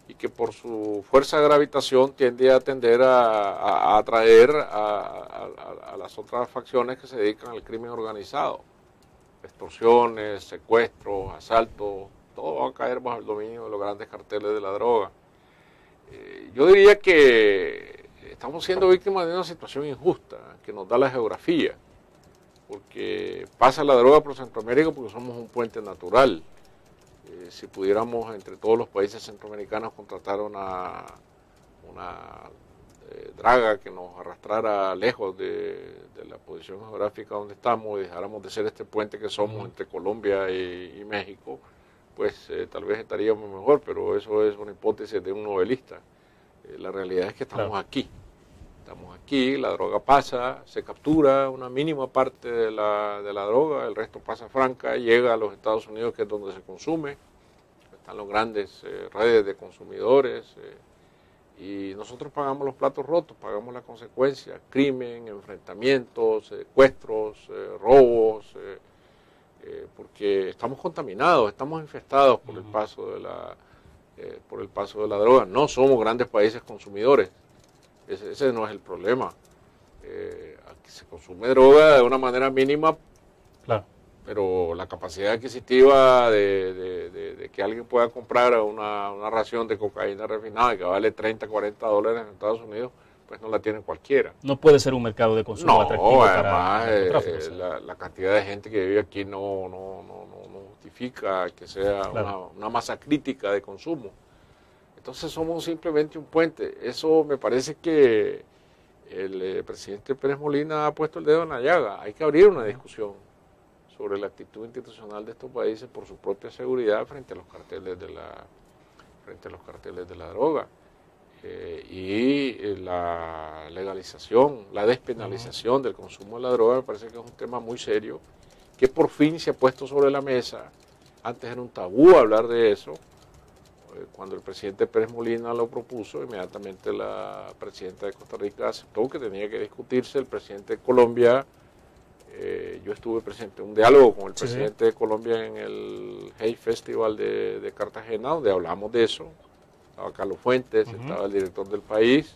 y que por su fuerza de gravitación tiende a tender a atraer a las otras facciones que se dedican al crimen organizado. Extorsiones, secuestros, asaltos, todo va a caer bajo el dominio de los grandes carteles de la droga. Yo diría que estamos siendo víctimas de una situación injusta que nos da la geografía, porque pasa la droga por Centroamérica porque somos un puente natural. Si pudiéramos entre todos los países centroamericanos contratar una draga que nos arrastrara lejos de la posición geográfica donde estamos y dejáramos de ser este puente que somos entre Colombia y México, pues tal vez estaríamos mejor, pero eso es una hipótesis de un novelista. La realidad es que estamos aquí. Estamos aquí, la droga pasa, se captura una mínima parte de la droga, el resto pasa franca, llega a los Estados Unidos, que es donde se consume. Están los grandes redes de consumidores y nosotros pagamos los platos rotos, pagamos las consecuencias, crimen, enfrentamientos, secuestros, robos, porque estamos contaminados, estamos infestados por el paso de la droga. No somos grandes países consumidores. Ese no es el problema. Aquí se consume droga de una manera mínima, claro, pero la capacidad adquisitiva de que alguien pueda comprar una ración de cocaína refinada que vale 30, 40 dólares en Estados Unidos, pues no la tiene cualquiera. No puede ser un mercado de consumo atractivo además, para la cantidad de gente que vive aquí no justifica que sea una masa crítica de consumo. Entonces somos simplemente un puente. Eso me parece que el presidente Pérez Molina ha puesto el dedo en la llaga. Hay que abrir una discusión sobre la actitud institucional de estos países por su propia seguridad frente a los carteles de la droga. y la legalización, la despenalización del consumo de la droga me parece que es un tema muy serio, que por fin se ha puesto sobre la mesa. Antes era un tabú hablar de eso. Cuando el presidente Pérez Molina lo propuso, inmediatamente la presidenta de Costa Rica aceptó que tenía que discutirse. El presidente de Colombia, yo estuve presente en un diálogo con el presidente de Colombia en el Hey Festival de Cartagena, donde hablamos de eso. Estaba Carlos Fuentes, estaba el director del país,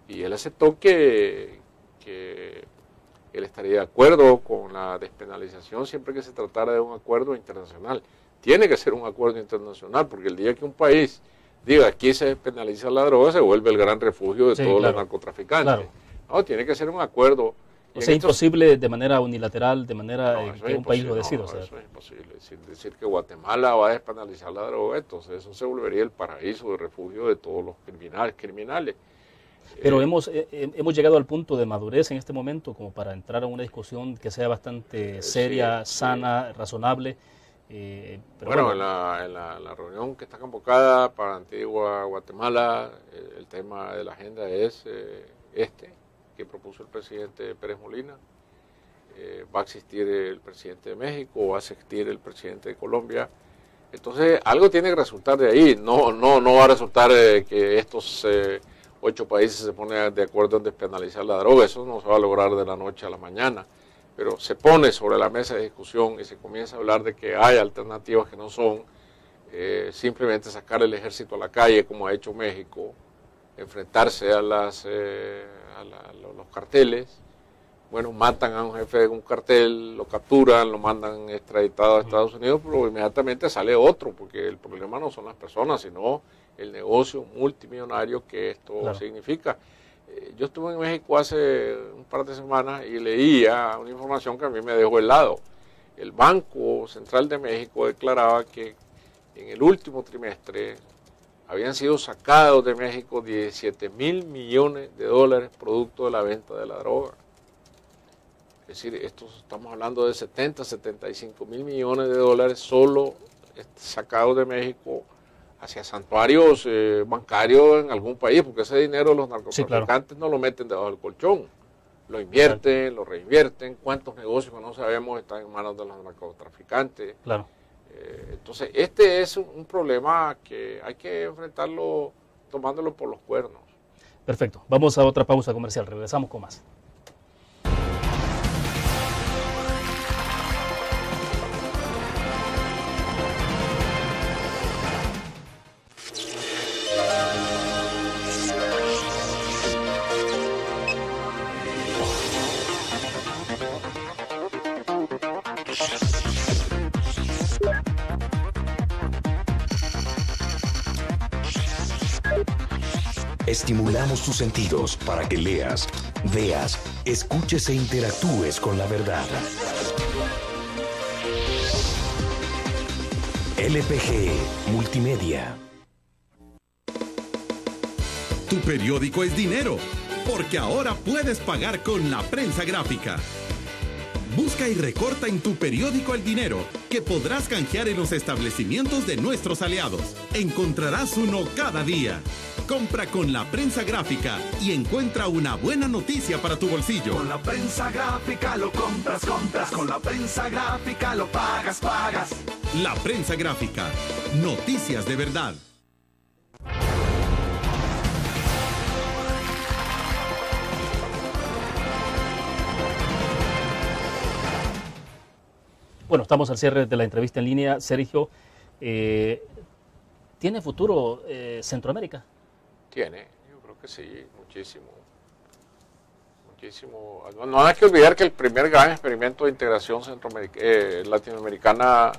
y él aceptó que él estaría de acuerdo con la despenalización siempre que se tratara de un acuerdo internacional. Tiene que ser un acuerdo internacional, porque el día que un país diga aquí se despenaliza la droga, se vuelve el gran refugio de todos los narcotraficantes. Claro. No, tiene que ser un acuerdo. O sea, imposible de manera unilateral, de manera que un país lo decida. No, eso es imposible. Decir que Guatemala va a despenalizar la droga, entonces eso se volvería el paraíso de refugio de todos los criminales. Pero hemos llegado al punto de madurez en este momento como para entrar a una discusión que sea bastante seria, sana, razonable. Pero bueno, en la reunión que está convocada para Antigua Guatemala, el tema de la agenda es que propuso el presidente Pérez Molina. Va a asistir el presidente de México, va a asistir el presidente de Colombia. Entonces, algo tiene que resultar de ahí. No va a resultar que estos 8 países se ponen de acuerdo en despenalizar la droga. Eso no se va a lograr de la noche a la mañana. Pero se pone sobre la mesa de discusión y se comienza a hablar de que hay alternativas que no son simplemente sacar el ejército a la calle, como ha hecho México, enfrentarse a los carteles. Bueno, matan a un jefe de un cartel, lo capturan, lo mandan extraditado a Estados Unidos, pero inmediatamente sale otro, porque el problema no son las personas, sino el negocio multimillonario que esto significa. Yo estuve en México hace un par de semanas y leía una información que a mí me dejó helado. El Banco Central de México declaraba que en el último trimestre habían sido sacados de México 17,000 millones de dólares producto de la venta de la droga. Es decir, estamos hablando de 75 mil millones de dólares solo sacados de México hacia santuarios bancarios en algún país, porque ese dinero los narcotraficantes no lo meten debajo del colchón, lo invierten, lo reinvierten. ¿Cuántos negocios que no sabemos están en manos de los narcotraficantes? Entonces, este es un problema que hay que enfrentarlo tomándolo por los cuernos. Perfecto. Vamos a otra pausa comercial. Regresamos con más. Estimulamos tus sentidos para que leas, veas, escuches e interactúes con la verdad. LPG Multimedia. Tu periódico es dinero, porque ahora puedes pagar con la prensa gráfica. Busca y recorta en tu periódico el dinero, que podrás canjear en los establecimientos de nuestros aliados. Encontrarás uno cada día. Compra con la prensa gráfica y encuentra una buena noticia para tu bolsillo. Con la prensa gráfica lo compras. Con la prensa gráfica lo pagas. La prensa gráfica. Noticias de verdad. Bueno, estamos al cierre de la entrevista en línea. Sergio, ¿tiene futuro Centroamérica? Tiene, yo creo que sí, muchísimo. No hay que olvidar que el primer gran experimento de integración latinoamericana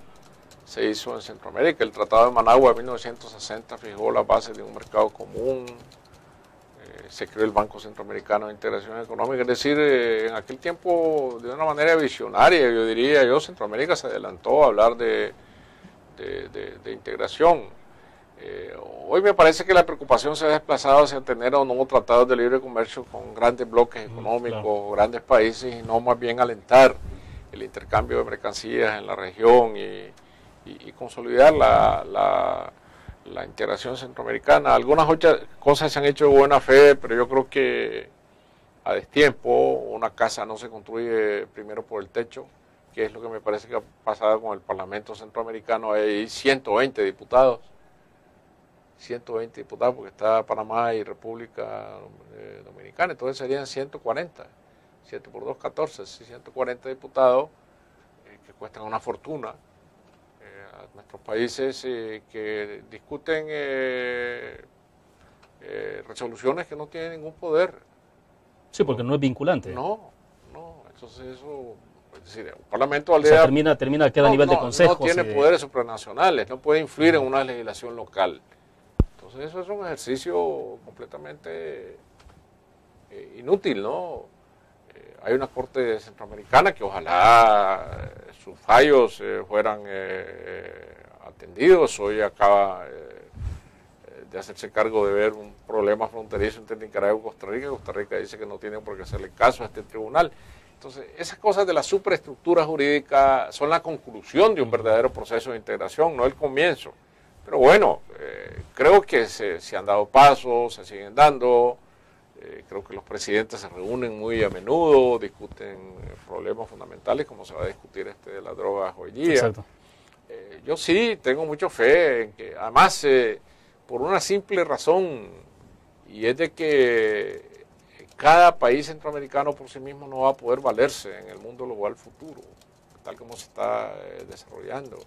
se hizo en Centroamérica. El Tratado de Managua de 1960 fijó las bases de un mercado común. Se creó el Banco Centroamericano de Integración Económica. Es decir, en aquel tiempo, de una manera visionaria, yo diría, Centroamérica se adelantó a hablar de integración. Hoy me parece que la preocupación se ha desplazado hacia tener o no tratados de libre comercio con grandes bloques económicos, grandes países, y no más bien alentar el intercambio de mercancías en la región y consolidar la la integración centroamericana. Algunas otras cosas se han hecho de buena fe, pero yo creo que a destiempo. Una casa no se construye primero por el techo, que es lo que me parece que ha pasado con el Parlamento Centroamericano. Hay 120 diputados, porque está Panamá y República Dominicana, entonces serían 140, 7 por 2, 14, 140 diputados que cuestan una fortuna. A nuestros países que discuten resoluciones que no tienen ningún poder. Sí, porque no es vinculante. No, entonces eso, es decir, un parlamento aldea... O sea, termina queda a nivel de consejos. No tiene poderes supranacionales, no puede influir en una legislación local. Entonces eso es un ejercicio completamente inútil, ¿no? Hay una corte centroamericana que ojalá sus fallos fueran atendidos. Hoy acaba de hacerse cargo de ver un problema fronterizo entre Nicaragua y Costa Rica. Costa Rica dice que no tiene por qué hacerle caso a este tribunal. Entonces, esas cosas de la superestructura jurídica son la conclusión de un verdadero proceso de integración, no el comienzo. Pero bueno, creo que se han dado pasos, se siguen dando. Creo que los presidentes se reúnen muy a menudo, discuten problemas fundamentales, como se va a discutir de las drogas hoy día. Exacto. Yo sí tengo mucha fe en que, además, por una simple razón, y es de que cada país centroamericano por sí mismo no va a poder valerse en el mundo global futuro, tal como se está desarrollando.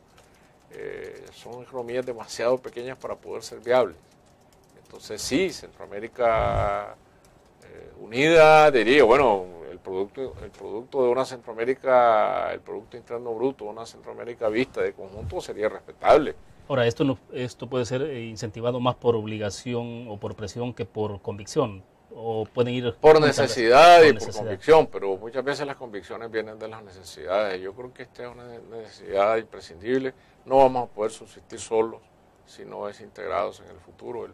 Son economías demasiado pequeñas para poder ser viables. Entonces sí, Centroamérica unida, diría, bueno, el producto de una Centroamérica, el Producto Interno Bruto de una Centroamérica vista de conjunto sería respetable. Ahora, esto puede ser incentivado más por obligación o por presión que por convicción, o pueden ir... Por necesidad y por convicción, pero muchas veces las convicciones vienen de las necesidades. Yo creo que esta es una necesidad imprescindible. No vamos a poder subsistir solos si no desintegrados en el futuro.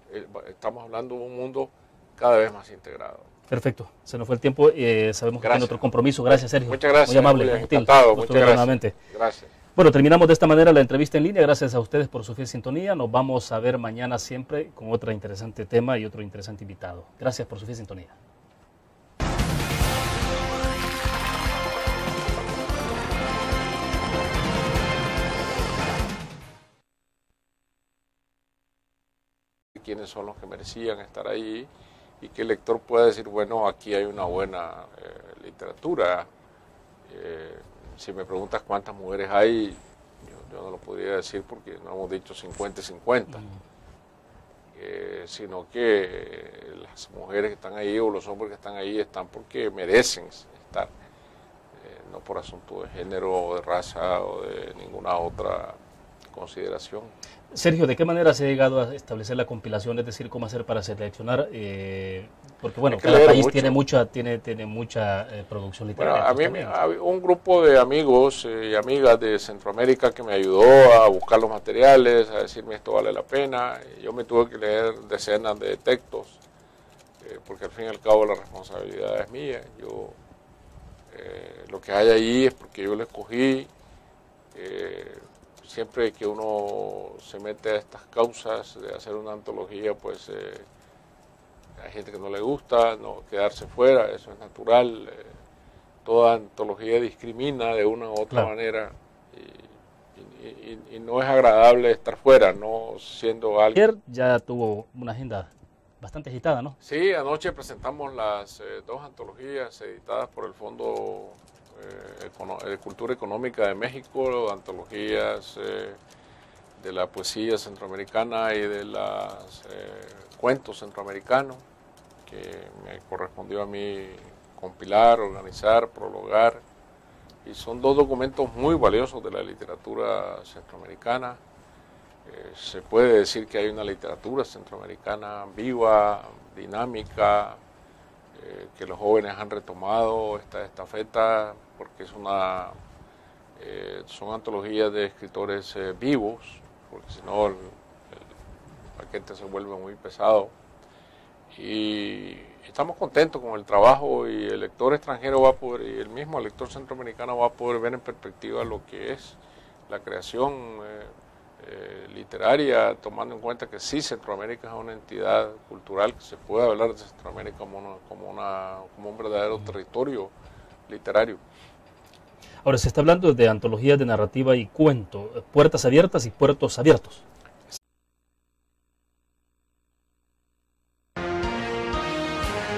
Estamos hablando de un mundo cada vez más integrado. Perfecto, se nos fue el tiempo, sabemos que tiene otro compromiso. Gracias, Sergio. Muchas gracias. Muy amable, muy encantado. Muchas gracias. Nuevamente. Gracias. Bueno, terminamos de esta manera la entrevista en línea. Gracias a ustedes por su fiel sintonía. Nos vamos a ver mañana siempre con otro interesante tema y otro interesante invitado. Gracias por su fiel sintonía. Quiénes son los que merecían estar ahí y que el lector pueda decir, bueno, aquí hay una buena literatura. Si me preguntas cuántas mujeres hay, yo no lo podría decir porque no hemos dicho 50 y 50, sino que las mujeres que están ahí o los hombres que están ahí están porque merecen estar, no por asunto de género o de raza o de ninguna otra consideración. Sergio, ¿de qué manera se ha llegado a establecer la compilación? Es decir, ¿cómo hacer para seleccionar? Porque bueno, cada país tiene mucha producción literaria. Bueno, a mí un grupo de amigos y amigas de Centroamérica que me ayudó a buscar los materiales, a decirme esto vale la pena. Yo me tuve que leer decenas de textos, porque al fin y al cabo la responsabilidad es mía. Lo que hay ahí es porque yo lo escogí. Siempre que uno se mete a estas causas de hacer una antología, pues hay gente que no le gusta, no quedarse fuera, eso es natural. Toda antología discrimina de una u otra manera y no es agradable estar fuera, no siendo algo. Ayer ya tuvo una agenda bastante agitada, ¿no? Sí, anoche presentamos las dos antologías editadas por el Fondo de Cultura Económica de México, antologías de la poesía centroamericana y de los cuentos centroamericanos, que me correspondió a mí compilar, organizar, prologar, y son dos documentos muy valiosos de la literatura centroamericana. Se puede decir que hay una literatura centroamericana viva, dinámica, que los jóvenes han retomado esta estafeta, porque son antologías de escritores vivos, porque si no el paquete se vuelve muy pesado. Y estamos contentos con el trabajo, y el lector extranjero va a poder, y el mismo lector centroamericano va a poder ver en perspectiva lo que es la creación literaria, tomando en cuenta que sí, Centroamérica es una entidad cultural, que se puede hablar de Centroamérica como un verdadero territorio literario. Ahora, se está hablando de antologías de narrativa y cuento, puertas abiertas y puertos abiertos.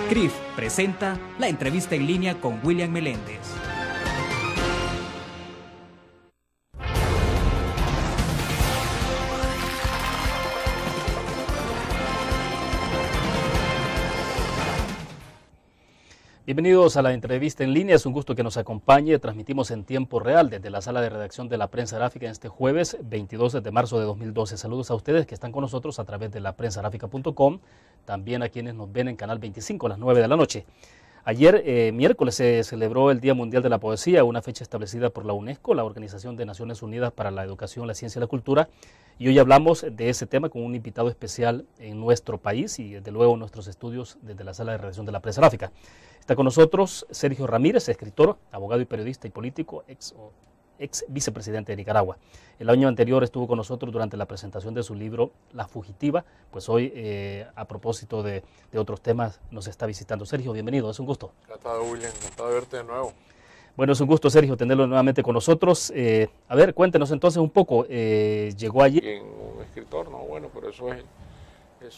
CRIF presenta la entrevista en línea con William Meléndez. Bienvenidos a la entrevista en línea, es un gusto que nos acompañe, transmitimos en tiempo real desde la sala de redacción de la Prensa Gráfica en este jueves 22 de marzo de 2012. Saludos a ustedes que están con nosotros a través de laprensagráfica.com, también a quienes nos ven en Canal 25 a las 9 de la noche. Ayer, miércoles, se celebró el Día Mundial de la Poesía, una fecha establecida por la UNESCO, la Organización de Naciones Unidas para la Educación, la Ciencia y la Cultura, y hoy hablamos de ese tema con un invitado especial en nuestro país y desde luego en nuestros estudios desde la sala de redacción de la Prensa Gráfica. Está con nosotros Sergio Ramírez, escritor, abogado y periodista y político, ex vicepresidente de Nicaragua. El año anterior estuvo con nosotros durante la presentación de su libro La Fugitiva, pues hoy a propósito de otros temas nos está visitando. Sergio, bienvenido, es un gusto. Encantado, William, encantado de verte de nuevo. Bueno, es un gusto, Sergio, tenerlo nuevamente con nosotros. A ver, cuéntenos entonces un poco, llegó allí. Un escritor, no, bueno, pero eso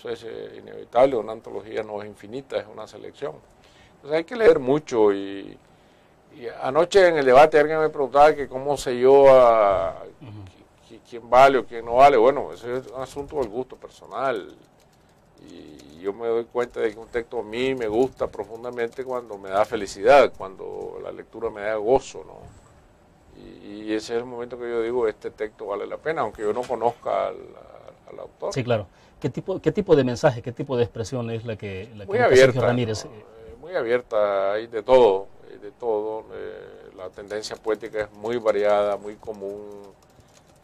es inevitable, una antología no es infinita, es una selección. Entonces hay que leer mucho y anoche en el debate alguien me preguntaba que cómo sé yo quién vale o quién no vale. Bueno, ese es un asunto del gusto personal y yo me doy cuenta de que un texto a mí me gusta profundamente cuando me da felicidad, cuando la lectura me da gozo, ¿no? Y ese es el momento que yo digo, este texto vale la pena, aunque yo no conozca al autor. Sí, claro. ¿Qué tipo de mensaje, qué tipo de expresión es la que abierta, Sergio Ramírez? Muy abierta, hay de todo, la tendencia poética es muy variada, muy común,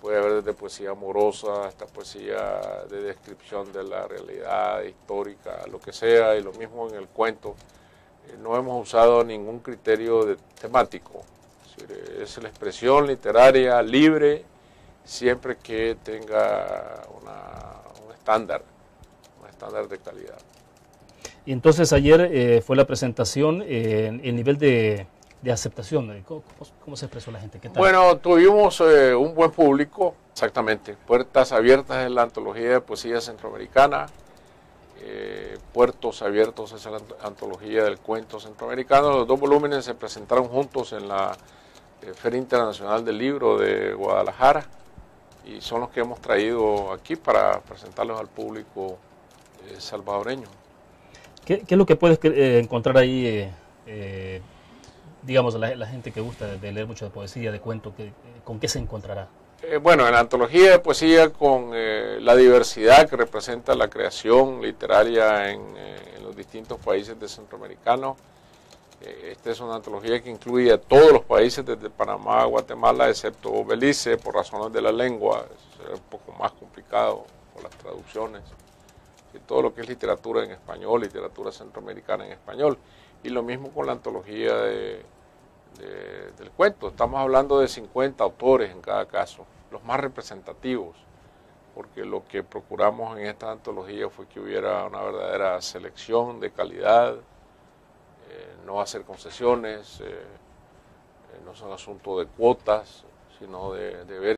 puede haber desde poesía amorosa hasta poesía de descripción de la realidad histórica, lo que sea, y lo mismo en el cuento. No hemos usado ningún criterio temático, es la expresión literaria libre, siempre que tenga un estándar de calidad. Y entonces ayer fue la presentación, el nivel de aceptación, ¿cómo se expresó la gente? ¿Qué tal? Bueno, tuvimos un buen público, exactamente, puertas abiertas en la antología de poesía centroamericana, puertos abiertos es la antología del cuento centroamericano. Los dos volúmenes se presentaron juntos en la Feria Internacional del Libro de Guadalajara y son los que hemos traído aquí para presentarlos al público salvadoreño. ¿Qué es lo que puedes encontrar ahí, digamos, la gente que gusta de leer mucho de poesía, de cuento, con qué se encontrará? Bueno, en la antología de poesía, con la diversidad que representa la creación literaria en los distintos países de Centroamericano, esta es una antología que incluye a todos los países desde Panamá a Guatemala, excepto Belice, por razones de la lengua, es un poco más complicado por las traducciones. Todo lo que es literatura en español, literatura centroamericana en español, y lo mismo con la antología del cuento. Estamos hablando de 50 autores en cada caso, los más representativos, porque lo que procuramos en esta antología fue que hubiera una verdadera selección de calidad, no hacer concesiones, no es un asunto de cuotas, sino de ver